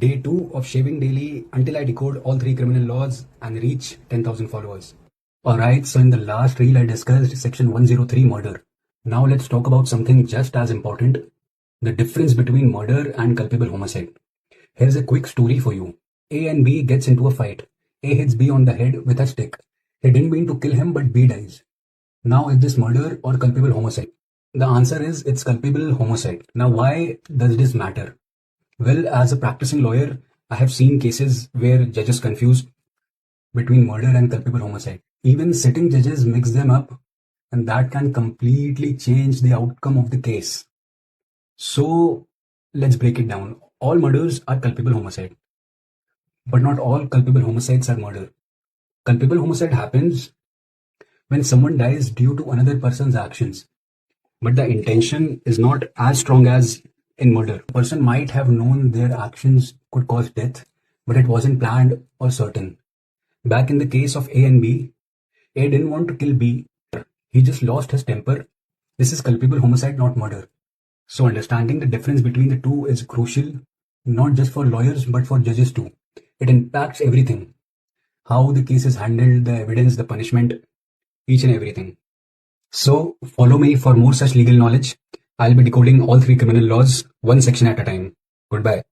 Day 2 of shaving daily until I decode all 3 criminal laws and reach 10,000 followers. Alright, so in the last reel I discussed section 103 murder. Now let's talk about something just as important, the difference between murder and culpable homicide. Here's a quick story for you. A and B gets into a fight. A hits B on the head with a stick. He didn't mean to kill him, but B dies. Now is this murder or culpable homicide? The answer is it's culpable homicide. Now why does this matter? Well, as a practicing lawyer, I have seen cases where judges confuse between murder and culpable homicide. Even sitting judges mix them up, and that can completely change the outcome of the case. So let's break it down. All murders are culpable homicide, but not all culpable homicides are murder. Culpable homicide happens when someone dies due to another person's actions, but the intention is not as strong as in murder. A person might have known their actions could cause death, but it wasn't planned or certain. Back in the case of A and B, A didn't want to kill B. He just lost his temper. This is culpable homicide, not murder. So understanding the difference between the two is crucial, not just for lawyers, but for judges too. It impacts everything. How the case is handled, the evidence, the punishment, each and everything. So follow me for more such legal knowledge. I'll be decoding all 3 criminal laws, one section at a time. Goodbye.